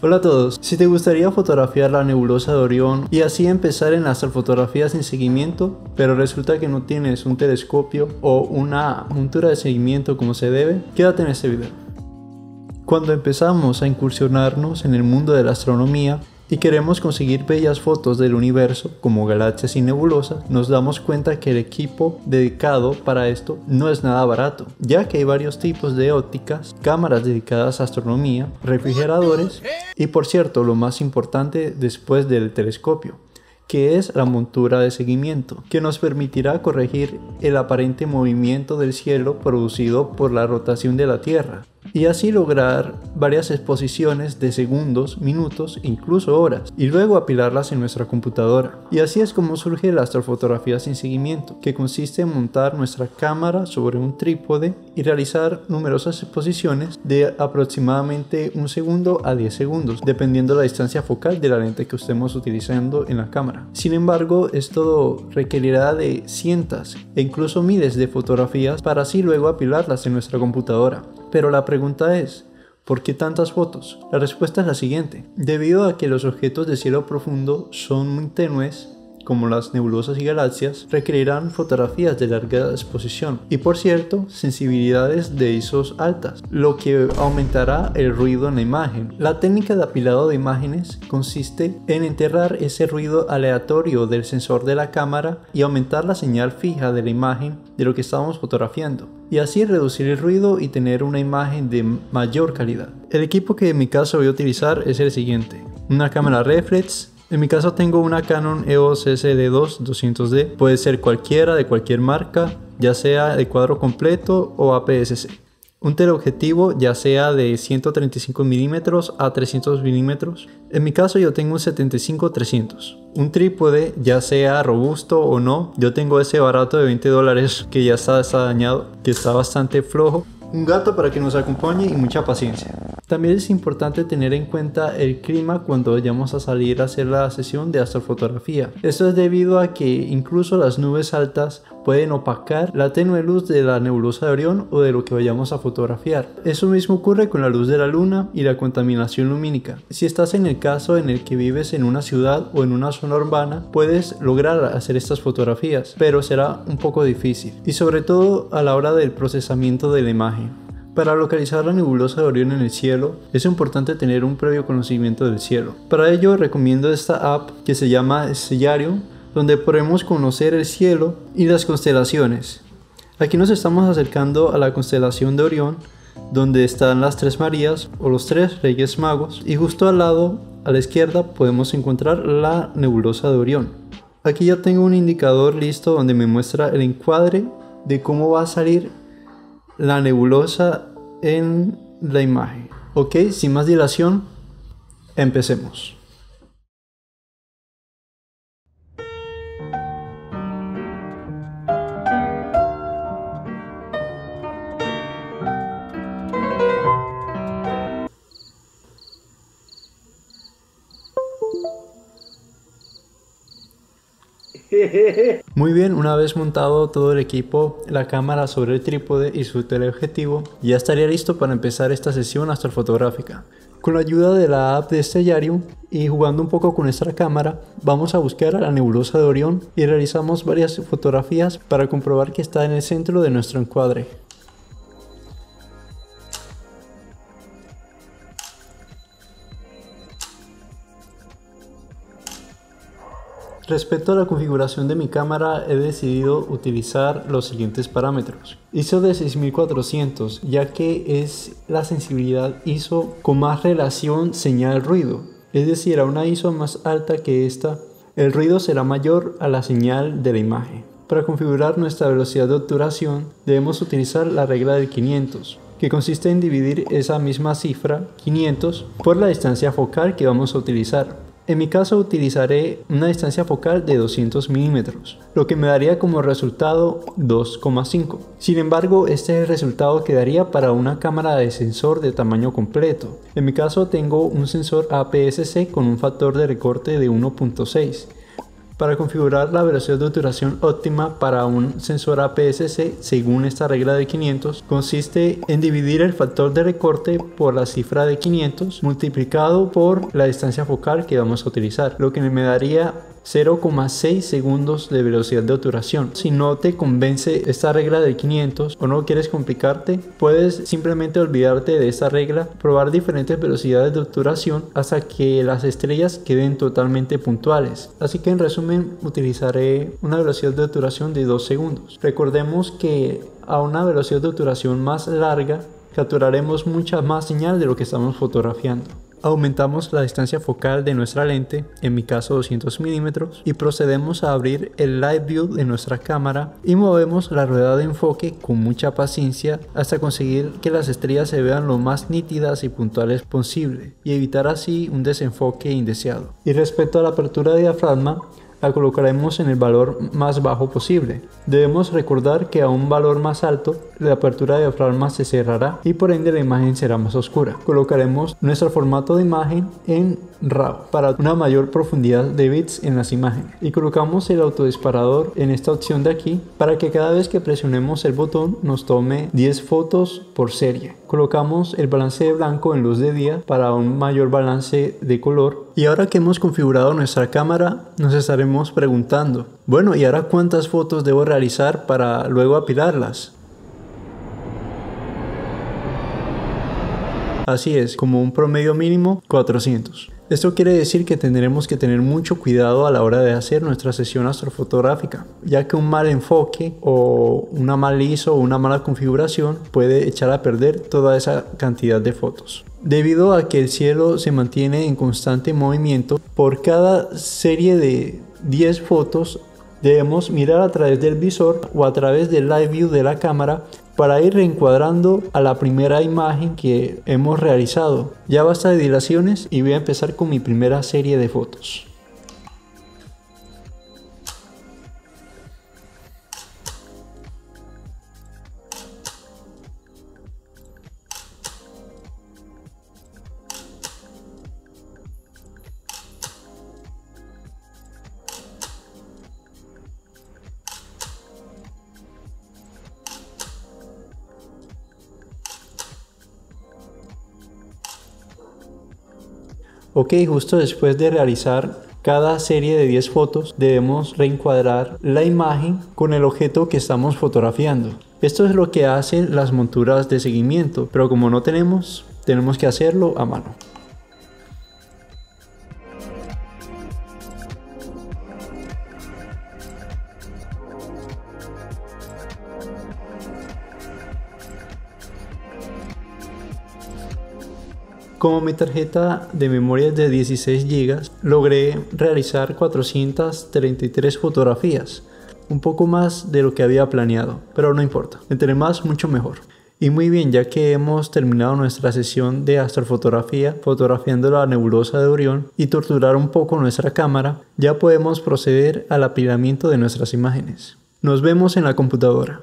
Hola a todos, si te gustaría fotografiar la nebulosa de Orión y así empezar en la astrofotografía sin seguimiento, pero resulta que no tienes un telescopio o una montura de seguimiento como se debe, quédate en este video. Cuando empezamos a incursionarnos en el mundo de la astronomía y queremos conseguir bellas fotos del universo como galaxias y nebulosas, nos damos cuenta que el equipo dedicado para esto no es nada barato, ya que hay varios tipos de ópticas, cámaras dedicadas a astronomía, refrigeradores y, por cierto, lo más importante después del telescopio, que es la montura de seguimiento, que nos permitirá corregir el aparente movimiento del cielo producido por la rotación de la Tierra, y así lograr varias exposiciones de segundos, minutos, incluso horas, y luego apilarlas en nuestra computadora. Y así es como surge la astrofotografía sin seguimiento, que consiste en montar nuestra cámara sobre un trípode y realizar numerosas exposiciones de aproximadamente 1 segundo a 10 segundos, dependiendo la distancia focal de la lente que estemos utilizando en la cámara. Sin embargo, esto requerirá de cientos e incluso miles de fotografías para así luego apilarlas en nuestra computadora. Pero la pregunta es, ¿por qué tantas fotos? La respuesta es la siguiente. Debido a que los objetos de cielo profundo son muy tenues, como las nebulosas y galaxias, requerirán fotografías de larga exposición y, por cierto, sensibilidades de ISOs altas, lo que aumentará el ruido en la imagen. La técnica de apilado de imágenes consiste en enterrar ese ruido aleatorio del sensor de la cámara y aumentar la señal fija de la imagen de lo que estamos fotografiando, y así reducir el ruido y tener una imagen de mayor calidad. El equipo que en mi caso voy a utilizar es el siguiente: una cámara reflex. En mi caso tengo una Canon EOS SD2 200D, puede ser cualquiera de cualquier marca, ya sea de cuadro completo o APS-C. Un teleobjetivo ya sea de 135 mm a 300 mm. En mi caso yo tengo un 75-300. Un trípode ya sea robusto o no, yo tengo ese barato de $20 que ya está dañado, que está bastante flojo. Un gato para que nos acompañe y mucha paciencia. También es importante tener en cuenta el clima cuando vayamos a salir a hacer la sesión de astrofotografía. Esto es debido a que incluso las nubes altas pueden opacar la tenue luz de la nebulosa de Orión o de lo que vayamos a fotografiar. Eso mismo ocurre con la luz de la luna y la contaminación lumínica. Si estás en el caso en el que vives en una ciudad o en una zona urbana, puedes lograr hacer estas fotografías, pero será un poco difícil, y sobre todo a la hora del procesamiento de la imagen. Para localizar la nebulosa de Orión en el cielo, es importante tener un previo conocimiento del cielo. Para ello recomiendo esta app que se llama Stellarium, donde podremos conocer el cielo y las constelaciones. Aquí nos estamos acercando a la constelación de Orión, donde están las Tres Marías o los Tres Reyes Magos, y justo al lado, a la izquierda, podemos encontrar la nebulosa de Orión. Aquí ya tengo un indicador listo donde me muestra el encuadre de cómo va a salir la nebulosa en la imagen. Ok, sin más dilación, empecemos. Muy bien, una vez montado todo el equipo, la cámara sobre el trípode y su teleobjetivo, ya estaría listo para empezar esta sesión astrofotográfica. Con la ayuda de la app de Stellarium y jugando un poco con nuestra cámara, vamos a buscar a la nebulosa de Orión y realizamos varias fotografías para comprobar que está en el centro de nuestro encuadre. Respecto a la configuración de mi cámara, he decidido utilizar los siguientes parámetros. ISO de 6400, ya que es la sensibilidad ISO con más relación señal-ruido. Es decir, a una ISO más alta que esta, el ruido será mayor a la señal de la imagen. Para configurar nuestra velocidad de obturación, debemos utilizar la regla del 500, que consiste en dividir esa misma cifra, 500, por la distancia focal que vamos a utilizar. En mi caso utilizaré una distancia focal de 200 milímetros, lo que me daría como resultado 2,5. Sin embargo, este es el resultado que daría para una cámara de sensor de tamaño completo. En mi caso tengo un sensor APS-C con un factor de recorte de 1.6. Para configurar la velocidad de obturación óptima para un sensor APS-C según esta regla de 500 consiste en dividir el factor de recorte por la cifra de 500 multiplicado por la distancia focal que vamos a utilizar, lo que me daría 0,6 segundos de velocidad de obturación. Si no te convence esta regla de 500 o no quieres complicarte, puedes simplemente olvidarte de esta regla, probar diferentes velocidades de obturación hasta que las estrellas queden totalmente puntuales. Así que en resumen utilizaré una velocidad de obturación de 2 segundos. Recordemos que a una velocidad de obturación más larga capturaremos mucha más señal de lo que estamos fotografiando. Aumentamos la distancia focal de nuestra lente, en mi caso 200 milímetros, y procedemos a abrir el Live View de nuestra cámara y movemos la rueda de enfoque con mucha paciencia hasta conseguir que las estrellas se vean lo más nítidas y puntuales posible y evitar así un desenfoque indeseado. Y respecto a la apertura de diafragma, la colocaremos en el valor más bajo posible. Debemos recordar que a un valor más alto la apertura de diafragma se cerrará y por ende la imagen será más oscura. Colocaremos nuestro formato de imagen en RAW para una mayor profundidad de bits en las imágenes y colocamos el autodisparador en esta opción de aquí para que cada vez que presionemos el botón nos tome 10 fotos por serie. Colocamos el balance de blanco en luz de día para un mayor balance de color. Y ahora que hemos configurado nuestra cámara, nos estaremos preguntando, bueno, ¿y ahora cuántas fotos debo realizar para luego apilarlas? Así es, como un promedio mínimo 400. Esto quiere decir que tendremos que tener mucho cuidado a la hora de hacer nuestra sesión astrofotográfica, ya que un mal enfoque o una mal ISO o una mala configuración puede echar a perder toda esa cantidad de fotos. Debido a que el cielo se mantiene en constante movimiento, por cada serie de 10 fotos debemos mirar a través del visor o a través del Live View de la cámara para ir reencuadrando a la primera imagen que hemos realizado. Ya basta de dilaciones y voy a empezar con mi primera serie de fotos. Ok, justo después de realizar cada serie de 10 fotos debemos reencuadrar la imagen con el objeto que estamos fotografiando. Esto es lo que hacen las monturas de seguimiento, pero como no tenemos que hacerlo a mano. Como mi tarjeta de memoria es de 16 GB, logré realizar 433 fotografías, un poco más de lo que había planeado, pero no importa, entre más mucho mejor. Y muy bien, ya que hemos terminado nuestra sesión de astrofotografía, fotografiando la nebulosa de Orión y torturar un poco nuestra cámara, ya podemos proceder al apilamiento de nuestras imágenes. Nos vemos en la computadora.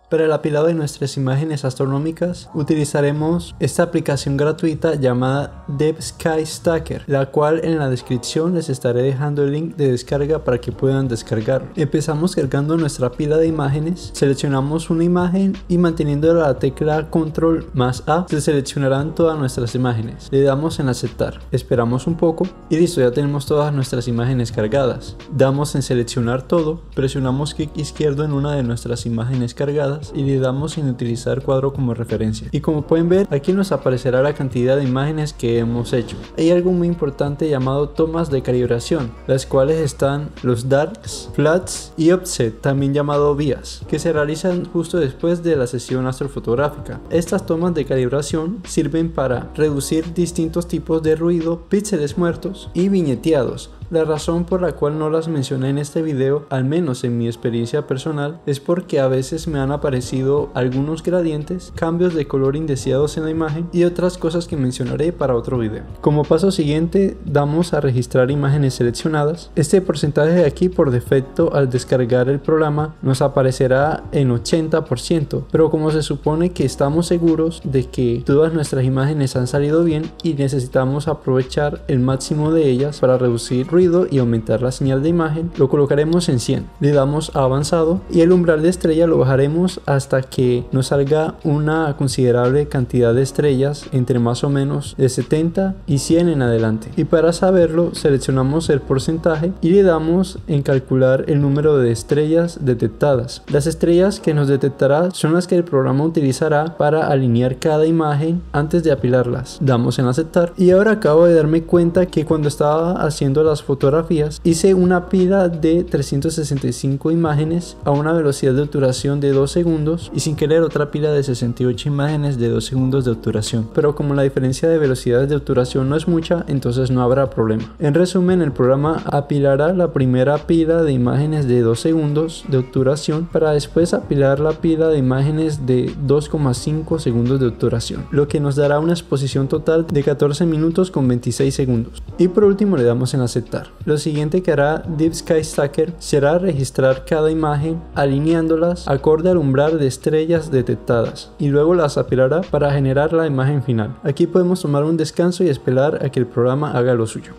Para el apilado de nuestras imágenes astronómicas utilizaremos esta aplicación gratuita llamada Deep Sky Stacker, la cual en la descripción les estaré dejando el link de descarga para que puedan descargarlo. Empezamos cargando nuestra pila de imágenes, seleccionamos una imagen y manteniendo la tecla Control más A se seleccionarán todas nuestras imágenes. Le damos en aceptar, esperamos un poco y listo, ya tenemos todas nuestras imágenes cargadas. Damos en seleccionar todo, presionamos clic izquierdo en una de nuestras imágenes cargadas y le damos en utilizar cuadro como referencia. Y como pueden ver, aquí nos aparecerá la cantidad de imágenes que hemos hecho. Hay algo muy importante llamado tomas de calibración, las cuales están los darks, flats y offset, también llamado vías, que se realizan justo después de la sesión astrofotográfica. Estas tomas de calibración sirven para reducir distintos tipos de ruido, píxeles muertos y viñeteados, La razón por la cual no las mencioné en este video, al menos en mi experiencia personal, es porque a veces me han aparecido algunos gradientes, cambios de color indeseados en la imagen y otras cosas que mencionaré para otro video. Como paso siguiente, damos a registrar imágenes seleccionadas. Este porcentaje de aquí por defecto al descargar el programa nos aparecerá en 80%, pero como se supone que estamos seguros de que todas nuestras imágenes han salido bien y necesitamos aprovechar el máximo de ellas para reducir ruido y aumentar la señal de imagen, lo colocaremos en 100. Le damos a avanzado y el umbral de estrella lo bajaremos hasta que nos salga una considerable cantidad de estrellas, entre más o menos de 70 y 100 en adelante. Y para saberlo seleccionamos el porcentaje y le damos en calcular el número de estrellas detectadas. Las estrellas que nos detectará son las que el programa utilizará para alinear cada imagen antes de apilarlas. Damos en aceptar y ahora acabo de darme cuenta que cuando estaba haciendo las fotografías hice una pila de 365 imágenes a una velocidad de obturación de 2 segundos y sin querer otra pila de 68 imágenes de 2 segundos de obturación, pero como la diferencia de velocidades de obturación no es mucha, entonces no habrá problema. En resumen, el programa apilará la primera pila de imágenes de 2 segundos de obturación para después apilar la pila de imágenes de 2,5 segundos de obturación, lo que nos dará una exposición total de 14 minutos con 26 segundos. Y por último le damos en aceptar. Lo siguiente que hará Deep Sky Stacker será registrar cada imagen alineándolas acorde al umbral de estrellas detectadas y luego las apilará para generar la imagen final. Aquí podemos tomar un descanso y esperar a que el programa haga lo suyo.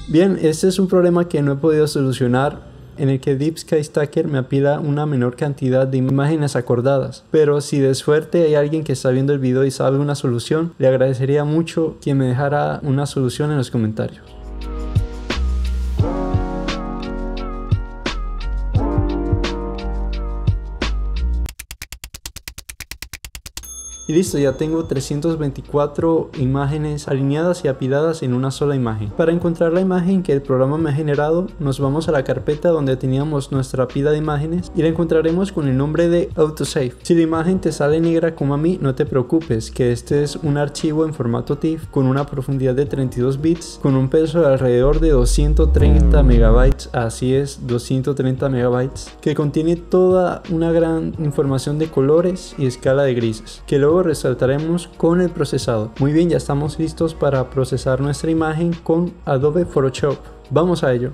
Bien, este es un problema que no he podido solucionar, en el que Deep Sky Stacker me apila una menor cantidad de imágenes acordadas, pero si de suerte hay alguien que está viendo el video y sabe una solución, le agradecería mucho que me dejara una solución en los comentarios. Y listo, ya tengo 324 imágenes alineadas y apiladas en una sola imagen. Para encontrar la imagen que el programa me ha generado, nos vamos a la carpeta donde teníamos nuestra pila de imágenes y la encontraremos con el nombre de Autosave. Si la imagen te sale negra como a mí, no te preocupes, que este es un archivo en formato TIFF con una profundidad de 32 bits, con un peso de alrededor de 230 megabytes, así es, 230 megabytes, que contiene toda una gran información de colores y escala de grises, que luego resaltaremos con el procesado. Muy bien, ya estamos listos para procesar nuestra imagen con Adobe Photoshop. Vamos a ello.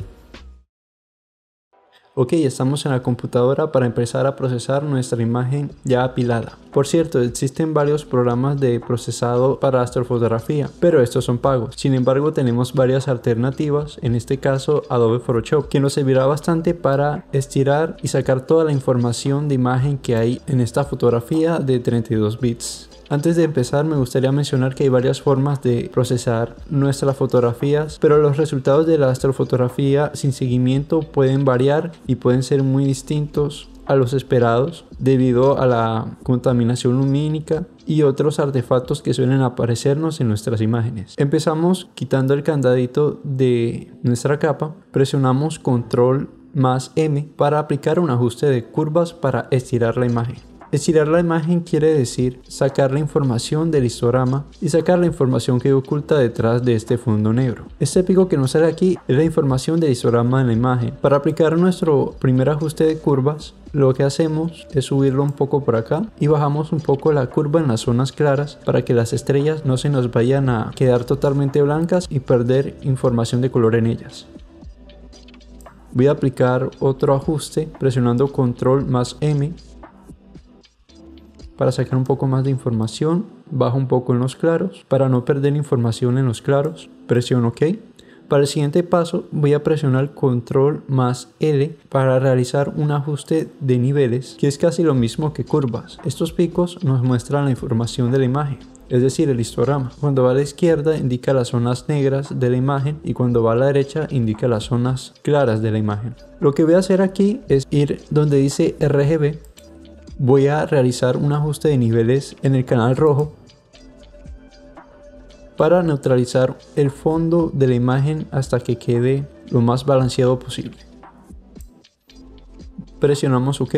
Ok, estamos en la computadora para empezar a procesar nuestra imagen ya apilada. Por cierto, existen varios programas de procesado para astrofotografía, pero estos son pagos. Sin embargo, tenemos varias alternativas, en este caso Adobe Photoshop, que nos servirá bastante para estirar y sacar toda la información de imagen que hay en esta fotografía de 32 bits. Antes de empezar, me gustaría mencionar que hay varias formas de procesar nuestras fotografías, pero los resultados de la astrofotografía sin seguimiento pueden variar y pueden ser muy distintos a los esperados debido a la contaminación lumínica y otros artefactos que suelen aparecernos en nuestras imágenes. Empezamos quitando el candadito de nuestra capa, presionamos Control más M para aplicar un ajuste de curvas para estirar la imagen. Estirar la imagen quiere decir sacar la información del histograma y sacar la información que oculta detrás de este fondo negro. Este pico que nos sale aquí es la información del histograma de la imagen. Para aplicar nuestro primer ajuste de curvas, lo que hacemos es subirlo un poco por acá y bajamos un poco la curva en las zonas claras para que las estrellas no se nos vayan a quedar totalmente blancas y perder información de color en ellas. Voy a aplicar otro ajuste presionando Control más M para sacar un poco más de información. Bajo un poco en los claros para no perder información en los claros, presiono OK. Para el siguiente paso voy a presionar Control más L para realizar un ajuste de niveles, que es casi lo mismo que curvas. Estos picos nos muestran la información de la imagen, es decir, el histograma. Cuando va a la izquierda indica las zonas negras de la imagen y cuando va a la derecha indica las zonas claras de la imagen. Lo que voy a hacer aquí es ir donde dice RGB. Voy a realizar un ajuste de niveles en el canal rojo para neutralizar el fondo de la imagen hasta que quede lo más balanceado posible. Presionamos OK.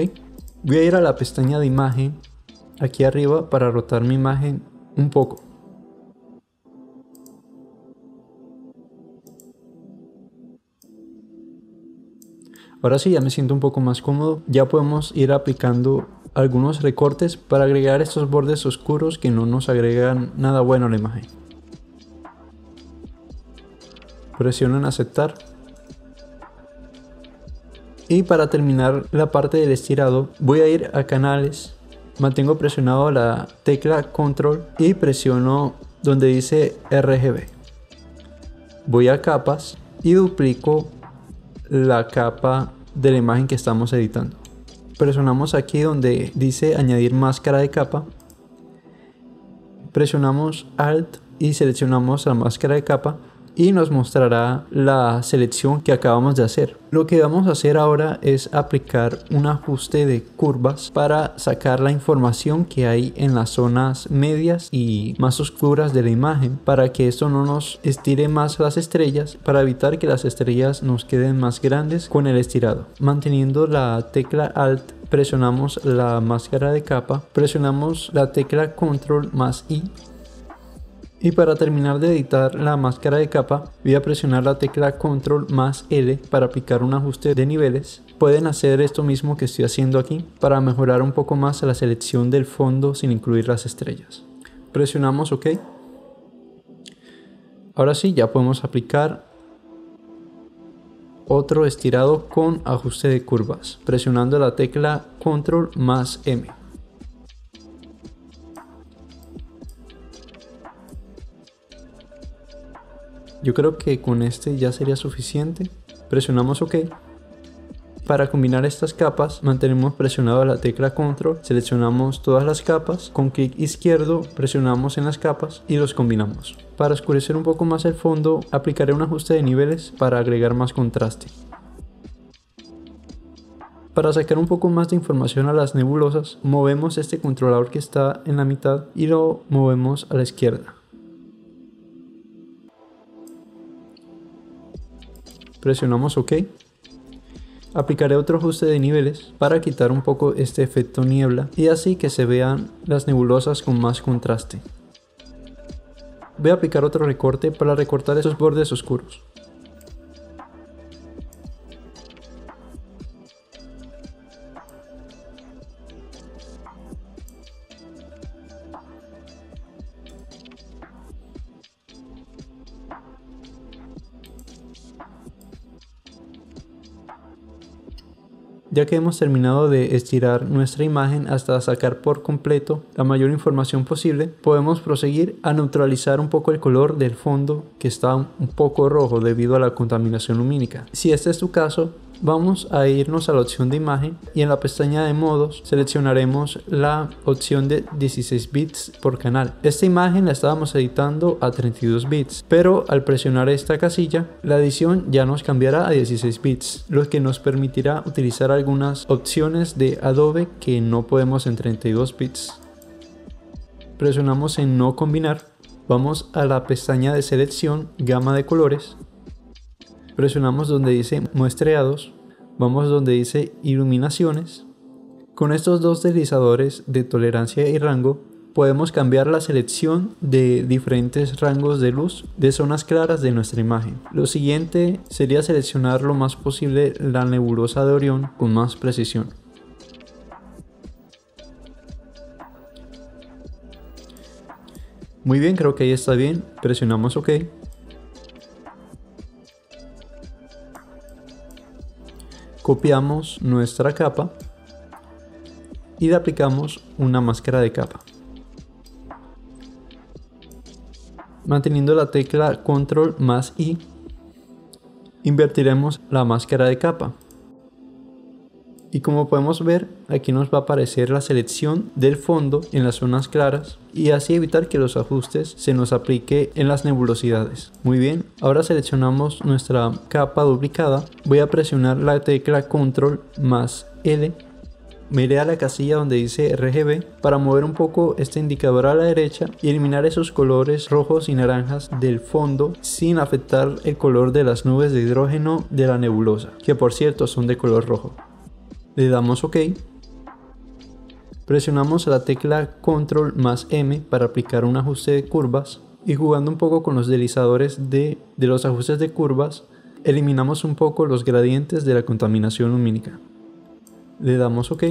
Voy a ir a la pestaña de imagen aquí arriba para rotar mi imagen un poco. Ahora sí, ya me siento un poco más cómodo. Ya podemos ir aplicando algunos recortes para agregar estos bordes oscuros que no nos agregan nada bueno a la imagen. Presiono en aceptar. Y para terminar la parte del estirado, voy a ir a canales. Mantengo presionado la tecla control y presiono donde dice RGB. Voy a capas y duplico la capa de la imagen que estamos editando. Presionamos aquí donde dice añadir máscara de capa. Presionamos Alt y seleccionamos la máscara de capa y nos mostrará la selección que acabamos de hacer. Lo que vamos a hacer ahora es aplicar un ajuste de curvas para sacar la información que hay en las zonas medias y más oscuras de la imagen, para que esto no nos estire más las estrellas, para evitar que las estrellas nos queden más grandes con el estirado. Manteniendo la tecla Alt, presionamos la máscara de capa, presionamos la tecla Control más I. Y para terminar de editar la máscara de capa, voy a presionar la tecla Control más L para aplicar un ajuste de niveles. Pueden hacer esto mismo que estoy haciendo aquí para mejorar un poco más la selección del fondo sin incluir las estrellas. Presionamos OK. Ahora sí, ya podemos aplicar otro estirado con ajuste de curvas, presionando la tecla Control más M. Yo creo que con este ya sería suficiente. Presionamos OK. Para combinar estas capas, mantenemos presionada la tecla Control, seleccionamos todas las capas, con clic izquierdo presionamos en las capas y los combinamos. Para oscurecer un poco más el fondo, aplicaré un ajuste de niveles para agregar más contraste. Para sacar un poco más de información a las nebulosas, movemos este controlador que está en la mitad y lo movemos a la izquierda. Presionamos OK. Aplicaré otro ajuste de niveles para quitar un poco este efecto niebla y así que se vean las nebulosas con más contraste. Voy a aplicar otro recorte para recortar esos bordes oscuros. Ya que hemos terminado de estirar nuestra imagen hasta sacar por completo la mayor información posible, podemos proseguir a neutralizar un poco el color del fondo que está un poco rojo debido a la contaminación lumínica. Si este es tu caso, vamos a irnos a la opción de imagen y en la pestaña de modos seleccionaremos la opción de 16 bits por canal. Esta imagen la estábamos editando a 32 bits, pero al presionar esta casilla la edición ya nos cambiará a 16 bits, lo que nos permitirá utilizar algunas opciones de Adobe que no podemos en 32 bits. Presionamos en no combinar, vamos a la pestaña de selección, gama de colores. Presionamos donde dice muestreados, vamos donde dice iluminaciones. Con estos dos deslizadores de tolerancia y rango podemos cambiar la selección de diferentes rangos de luz de zonas claras de nuestra imagen. Lo siguiente sería seleccionar lo más posible la nebulosa de Orión con más precisión. Muy bien, creo que ahí está bien. Presionamos OK. Copiamos nuestra capa y le aplicamos una máscara de capa. Manteniendo la tecla Control más I, invertiremos la máscara de capa. Y como podemos ver, aquí nos va a aparecer la selección del fondo en las zonas claras y así evitar que los ajustes se nos aplique en las nebulosidades. Muy bien, ahora seleccionamos nuestra capa duplicada. Voy a presionar la tecla Control más L me iré a la casilla donde dice RGB para mover un poco este indicador a la derecha y eliminar esos colores rojos y naranjas del fondo sin afectar el color de las nubes de hidrógeno de la nebulosa, que por cierto son de color rojo. Le damos OK. Presionamos la tecla Control más M para aplicar un ajuste de curvas y jugando un poco con los deslizadores de los ajustes de curvas, eliminamos un poco los gradientes de la contaminación lumínica. Le damos OK.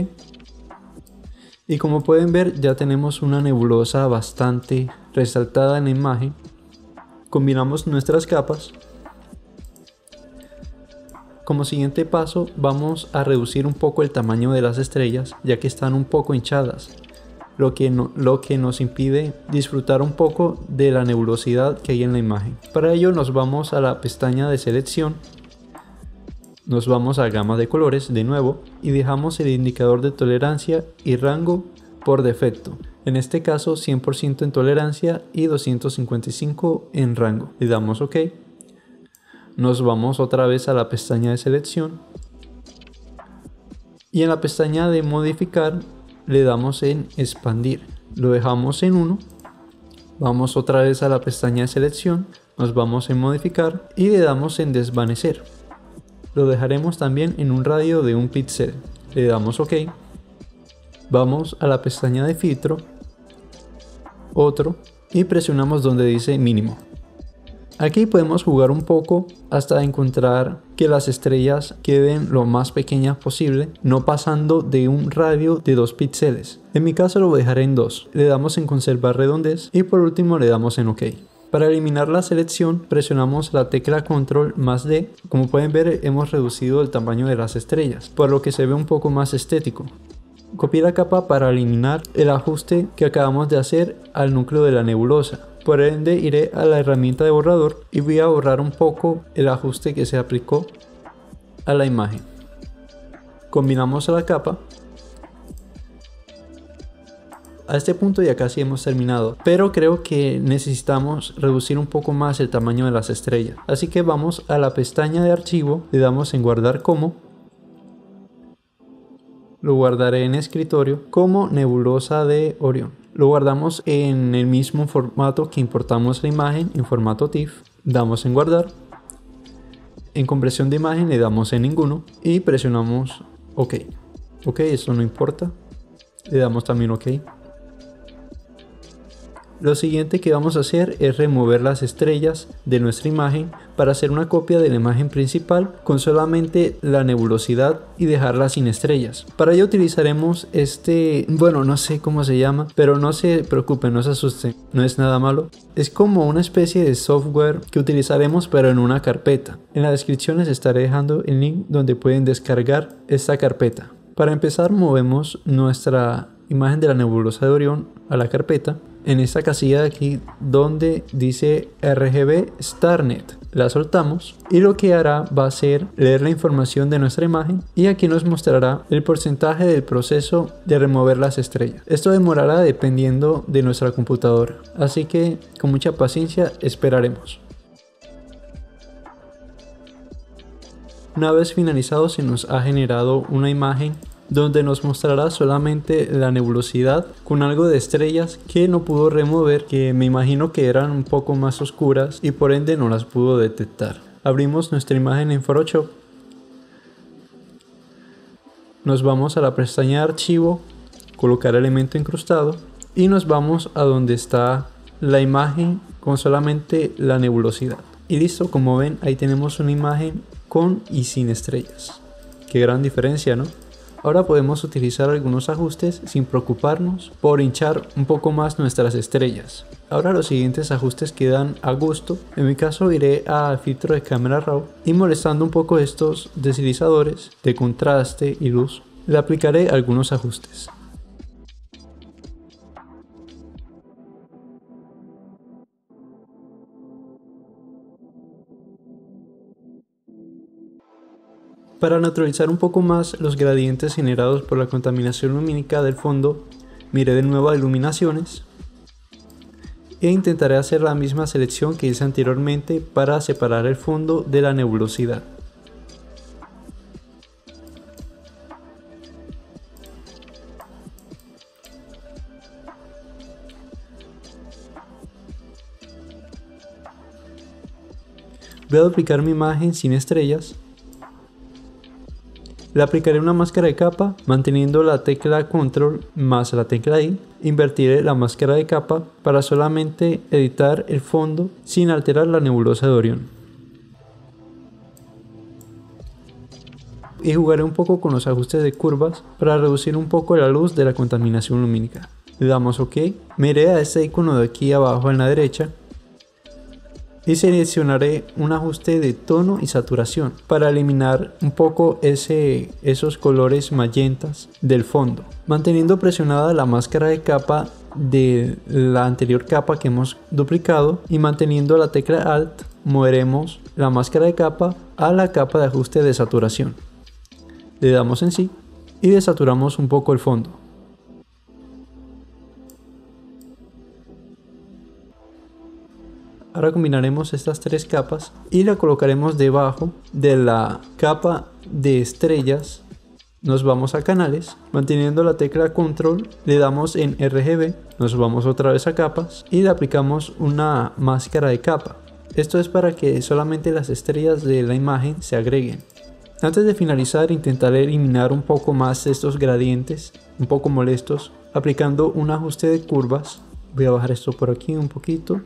Y como pueden ver ya tenemos una nebulosa bastante resaltada en la imagen. Combinamos nuestras capas. Como siguiente paso vamos a reducir un poco el tamaño de las estrellas ya que están un poco hinchadas, lo que nos impide disfrutar un poco de la nebulosidad que hay en la imagen. Para ello nos vamos a la pestaña de selección, nos vamos a gama de colores de nuevo y dejamos el indicador de tolerancia y rango por defecto, en este caso 100% en tolerancia y 255 en rango. Le damos OK. Nos vamos otra vez a la pestaña de selección y en la pestaña de modificar le damos en expandir, lo dejamos en 1, vamos otra vez a la pestaña de selección, nos vamos en modificar y le damos en desvanecer, lo dejaremos también en un radio de 1 píxel, le damos OK, vamos a la pestaña de filtro, otro y presionamos donde dice mínimo. Aquí podemos jugar un poco hasta encontrar que las estrellas queden lo más pequeñas posible, no pasando de un radio de 2 píxeles. En mi caso lo dejaré en 2. Le damos en conservar redondez y por último le damos en OK. Para eliminar la selección presionamos la tecla Control más D. Como pueden ver hemos reducido el tamaño de las estrellas, por lo que se ve un poco más estético. Copié la capa para eliminar el ajuste que acabamos de hacer al núcleo de la nebulosa. Por ende iré a la herramienta de borrador y voy a borrar un poco el ajuste que se aplicó a la imagen. Combinamos la capa. A este punto ya casi hemos terminado, pero creo que necesitamos reducir un poco más el tamaño de las estrellas. Así que vamos a la pestaña de archivo, le damos en guardar como. Lo guardaré en escritorio como nebulosa de Orión. Lo guardamos en el mismo formato que importamos la imagen, en formato TIFF. Damos en guardar. En compresión de imagen le damos en ninguno y presionamos OK. OK, esto no importa. Le damos también OK. Lo siguiente que vamos a hacer es remover las estrellas de nuestra imagen para hacer una copia de la imagen principal con solamente la nebulosidad y dejarla sin estrellas. Para ello utilizaremos bueno, no sé cómo se llama, pero no se preocupen, no se asusten, no es nada malo. Es como una especie de software que utilizaremos pero en una carpeta. En la descripción les estaré dejando el link donde pueden descargar esta carpeta. Para empezar movemos nuestra imagen de la nebulosa de Orión a la carpeta. En esta casilla de aquí donde dice RGB StarNet la soltamos y lo que hará va a ser leer la información de nuestra imagen y aquí nos mostrará el porcentaje del proceso de remover las estrellas. Esto demorará dependiendo de nuestra computadora, así que con mucha paciencia esperaremos. Una vez finalizado se nos ha generado una imagen donde nos mostrará solamente la nebulosidad con algo de estrellas que no pudo remover, que me imagino que eran un poco más oscuras y por ende no las pudo detectar. Abrimos nuestra imagen en Photoshop, nos vamos a la pestaña de archivo, colocar elemento incrustado y nos vamos a donde está la imagen con solamente la nebulosidad. Y listo, como ven ahí tenemos una imagen con y sin estrellas. Qué gran diferencia, ¿no? Ahora podemos utilizar algunos ajustes sin preocuparnos por hinchar un poco más nuestras estrellas. Ahora los siguientes ajustes quedan a gusto. En mi caso iré al filtro de cámara RAW y molestando un poco estos deslizadores de contraste y luz, le aplicaré algunos ajustes. Para neutralizar un poco más los gradientes generados por la contaminación lumínica del fondo, miré de nuevo a iluminaciones e intentaré hacer la misma selección que hice anteriormente para separar el fondo de la nebulosidad. Voy a duplicar mi imagen sin estrellas. Le aplicaré una máscara de capa manteniendo la tecla Control más la tecla I. Invertiré la máscara de capa para solamente editar el fondo sin alterar la nebulosa de Orión. Y jugaré un poco con los ajustes de curvas para reducir un poco la luz de la contaminación lumínica. Le damos OK. Me iré a este icono de aquí abajo en la derecha y seleccionaré un ajuste de tono y saturación para eliminar un poco esos colores magentas del fondo, manteniendo presionada la máscara de capa de la anterior capa que hemos duplicado, y manteniendo la tecla Alt moveremos la máscara de capa a la capa de ajuste de saturación. Le damos en sí y desaturamos un poco el fondo. Ahora combinaremos estas tres capas y la colocaremos debajo de la capa de estrellas. Nos vamos a canales, manteniendo la tecla Control, le damos en RGB, nos vamos otra vez a capas y le aplicamos una máscara de capa. Esto es para que solamente las estrellas de la imagen se agreguen. Antes de finalizar, intentaré eliminar un poco más estos gradientes, un poco molestos, aplicando un ajuste de curvas. Voy a bajar esto por aquí un poquito.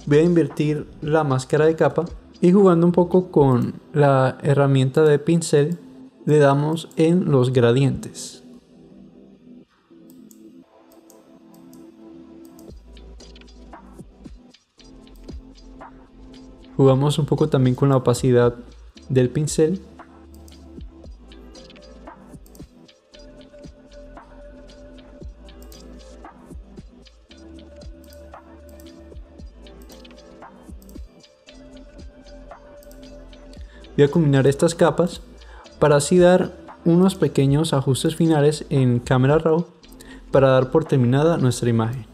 Voy a invertir la máscara de capa y jugando un poco con la herramienta de pincel le damos en los gradientes. Jugamos un poco también con la opacidad del pincel. Voy a combinar estas capas para así dar unos pequeños ajustes finales en Camera Raw para dar por terminada nuestra imagen.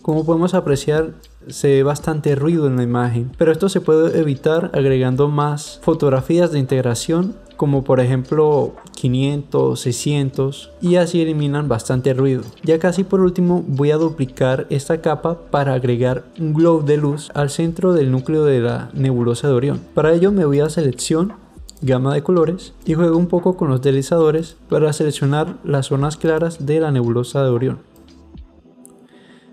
Como podemos apreciar, se ve bastante ruido en la imagen, pero esto se puede evitar agregando más fotografías de integración, como por ejemplo 500, 600, y así eliminan bastante ruido. Ya casi por último voy a duplicar esta capa para agregar un glow de luz al centro del núcleo de la nebulosa de Orión. Para ello me voy a selección, gama de colores, y juego un poco con los deslizadores para seleccionar las zonas claras de la nebulosa de Orión.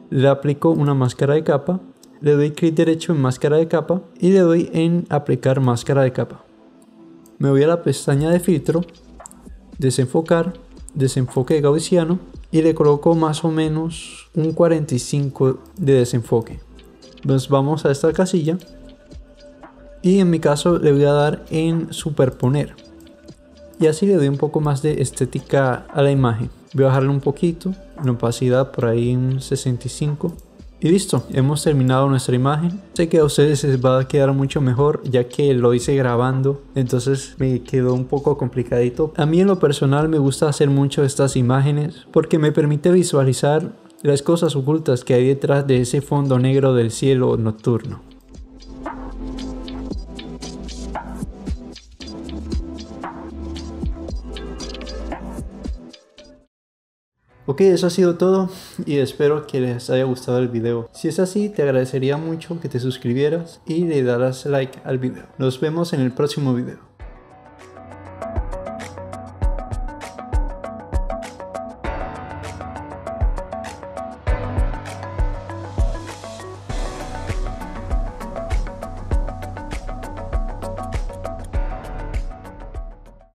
Le aplico una máscara de capa, le doy clic derecho en máscara de capa y le doy en aplicar máscara de capa. Me voy a la pestaña de filtro, desenfocar, desenfoque gaussiano y le coloco más o menos un 45 de desenfoque. Nos vamos a esta casilla y en mi caso le voy a dar en superponer y así le doy un poco más de estética a la imagen. Voy a bajarle un poquito en opacidad, por ahí un 65. Y listo, hemos terminado nuestra imagen. Sé que a ustedes les va a quedar mucho mejor ya que lo hice grabando, entonces me quedó un poco complicadito. A mí en lo personal me gusta hacer mucho estas imágenes porque me permite visualizar las cosas ocultas que hay detrás de ese fondo negro del cielo nocturno. Ok, eso ha sido todo y espero que les haya gustado el video. Si es así, te agradecería mucho que te suscribieras y le darás like al video. Nos vemos en el próximo video.